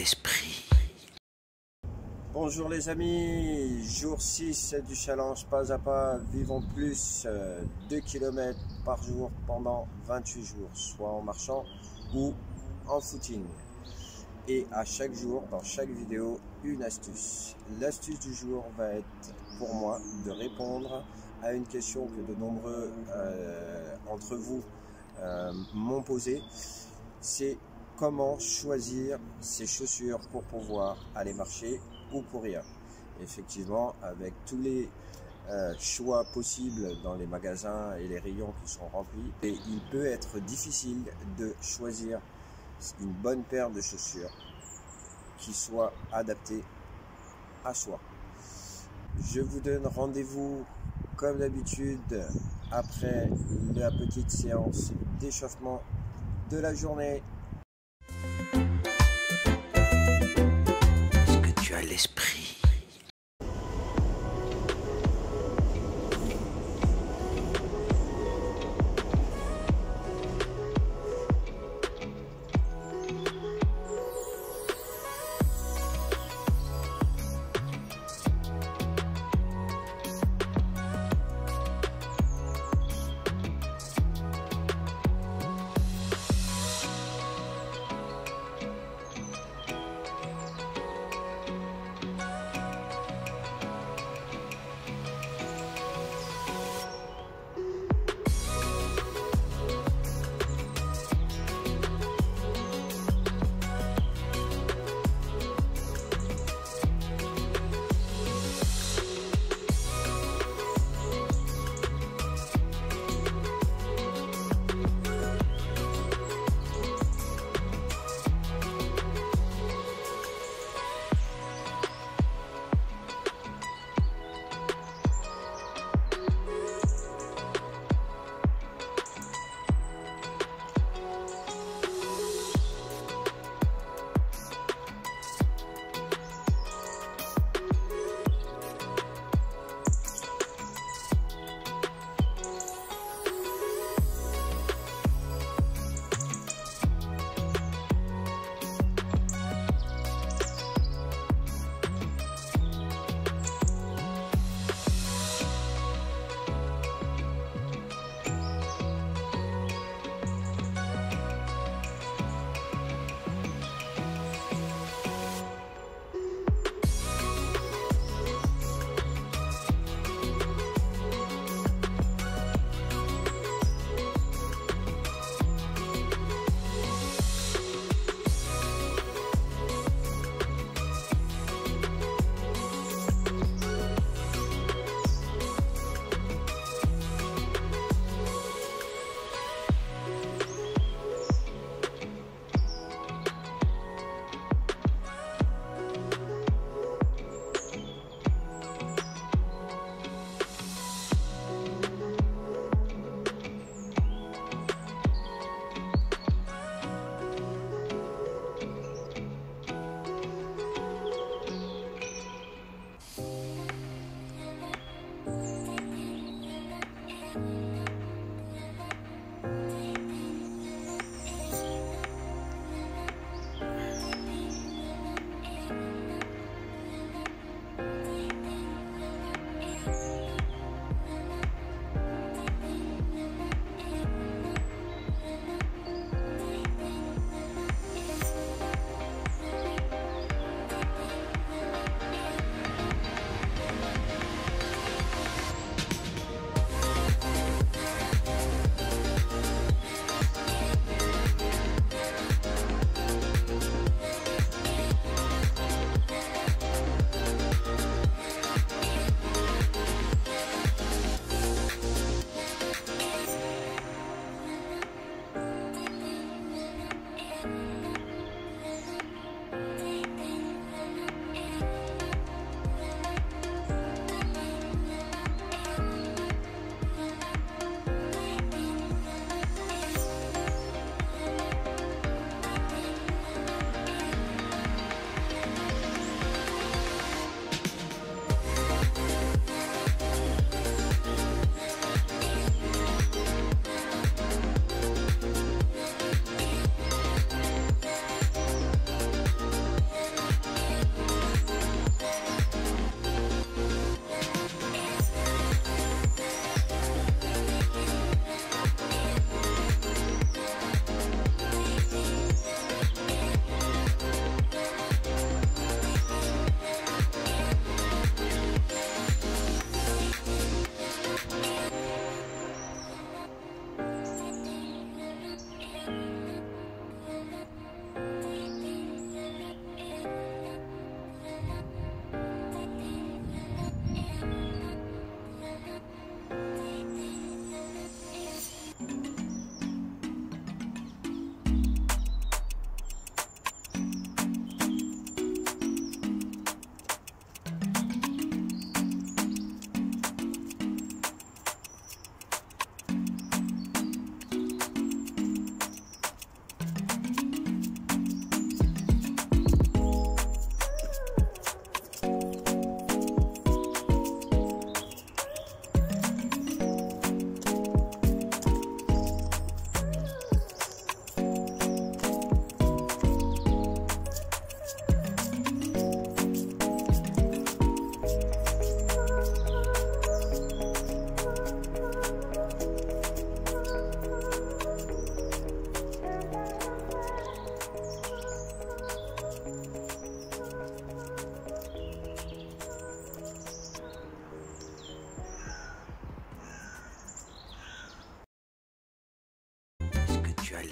l'esprit. Bonjour les amis, jour 6 du challenge pas à pas, vivons plus 2 km par jour pendant 28 jours, soit en marchant ou en footing. Et à chaque jour, dans chaque vidéo, une astuce. L'astuce du jour va être pour moi de répondre à une question que de nombreux entre vous m'ont posée. C'est comment choisir ses chaussures pour pouvoir aller marcher ou courir. Effectivement, avec tous les choix possibles dans les magasins et les rayons qui sont remplis, et il peut être difficile de choisir une bonne paire de chaussures qui soit adaptée à soi. Je vous donne rendez-vous comme d'habitude après la petite séance d'échauffement de la journée. Est-ce que tu as l'esprit?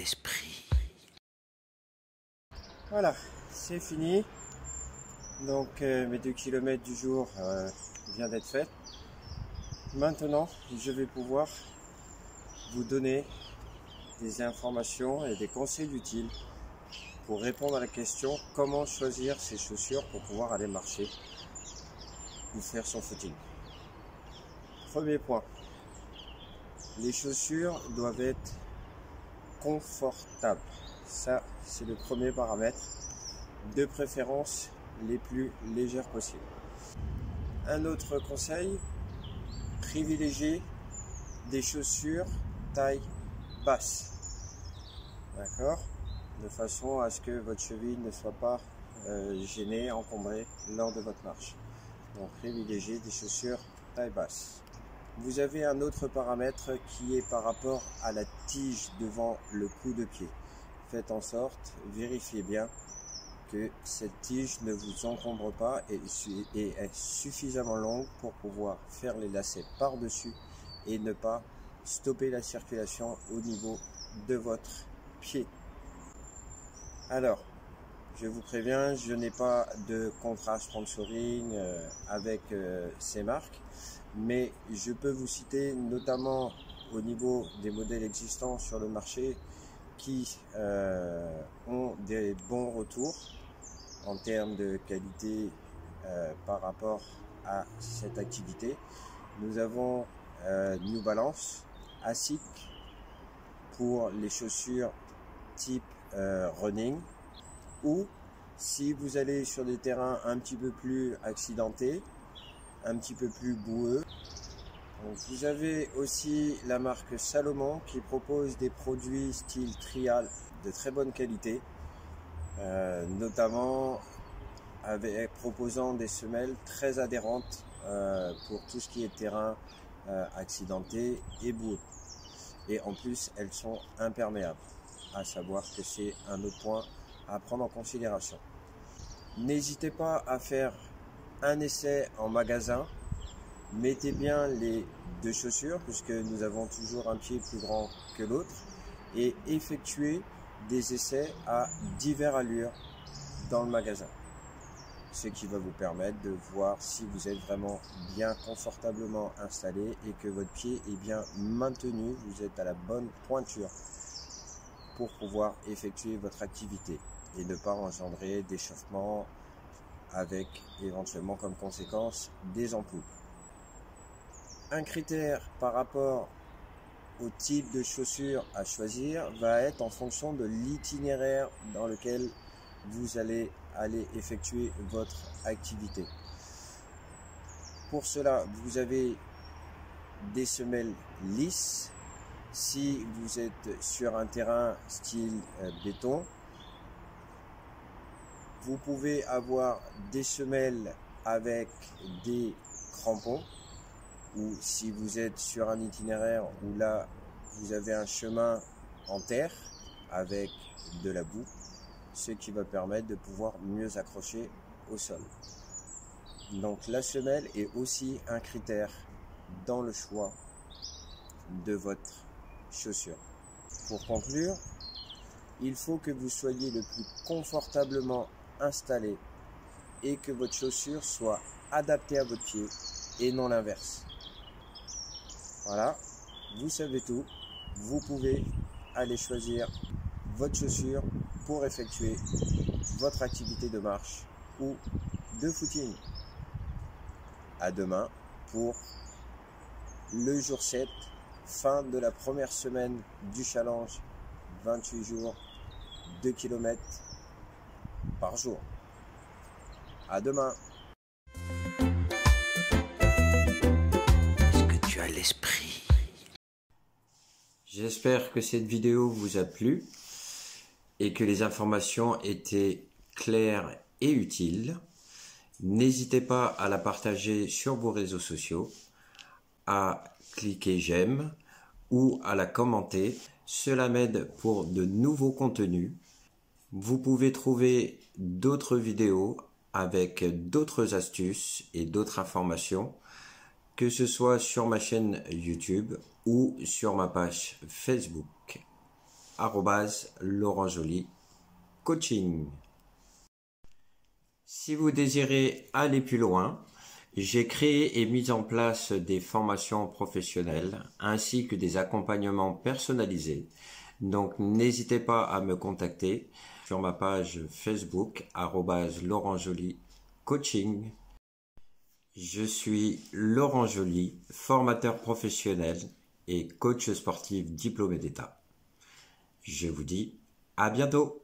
l'esprit. Voilà, c'est fini. Donc mes 2 km du jour vient d'être fait. Maintenant, je vais pouvoir vous donner des informations et des conseils utiles pour répondre à la question comment choisir ses chaussures pour pouvoir aller marcher ou faire son footing. Premier point, les chaussures doivent être confortables. Ça, c'est le premier paramètre. De préférence, les plus légères possibles. Un autre conseil, privilégiez des chaussures taille basse. D'accord? De façon à ce que votre cheville ne soit pas gênée, encombrée lors de votre marche. Donc privilégiez des chaussures taille basse. Vous avez un autre paramètre qui est par rapport à la tige devant le coup de pied. Faites en sorte, vérifiez bien que cette tige ne vous encombre pas et est suffisamment longue pour pouvoir faire les lacets par-dessus et ne pas stopper la circulation au niveau de votre pied. Alors, je vous préviens, je n'ai pas de contrat sponsoring avec ces marques, mais je peux vous citer notamment au niveau des modèles existants sur le marché qui ont des bons retours en termes de qualité par rapport à cette activité. Nous avons New Balance, ASIC pour les chaussures type running, ou si vous allez sur des terrains un petit peu plus accidentés, un petit peu plus boueux. Donc, vous avez aussi la marque Salomon qui propose des produits style trial de très bonne qualité, notamment proposant des semelles très adhérentes pour tout ce qui est terrain accidenté et boueux. Et en plus, elles sont imperméables, à savoir que c'est un autre point à prendre en considération. N'hésitez pas à faire un essai en magasin. Mettez bien les deux chaussures puisque nous avons toujours un pied plus grand que l'autre et effectuez des essais à diverses allures dans le magasin. Ce qui va vous permettre de voir si vous êtes vraiment bien confortablement installé et que votre pied est bien maintenu, vous êtes à la bonne pointure pour pouvoir effectuer votre activité et ne pas engendrer d'échauffement avec éventuellement comme conséquence des ampoules. Un critère par rapport au type de chaussures à choisir va être en fonction de l'itinéraire dans lequel vous allez effectuer votre activité. Pour cela, vous avez des semelles lisses. Si vous êtes sur un terrain style béton, vous pouvez avoir des semelles avec des crampons, ou si vous êtes sur un itinéraire où là vous avez un chemin en terre avec de la boue, ce qui va permettre de pouvoir mieux accrocher au sol. Donc la semelle est aussi un critère dans le choix de votre chaussure. Pour conclure, il faut que vous soyez le plus confortablement installé et que votre chaussure soit adaptée à votre pied et non l'inverse. Voilà, vous savez tout. Vous pouvez aller choisir votre chaussure pour effectuer votre activité de marche ou de footing. À demain pour le jour 7, fin de la première semaine du challenge 28 jours, 2 km par jour. À demain. Est-ce que tu as l'esprit? J'espère que cette vidéo vous a plu et que les informations étaient claires et utiles. N'hésitez pas à la partager sur vos réseaux sociaux, à cliquer j'aime ou à la commenter. Cela m'aide pour de nouveaux contenus. Vous pouvez trouver d'autres vidéos avec d'autres astuces et d'autres informations, que ce soit sur ma chaîne YouTube ou sur ma page Facebook. @laurentjoly_coaching. Si vous désirez aller plus loin, j'ai créé et mis en place des formations professionnelles ainsi que des accompagnements personnalisés. Donc n'hésitez pas à me contacter sur ma page Facebook @laurentjoly_coaching. Je suis Laurent Joly, formateur professionnel et coach sportif diplômé d'État. Je vous dis à bientôt.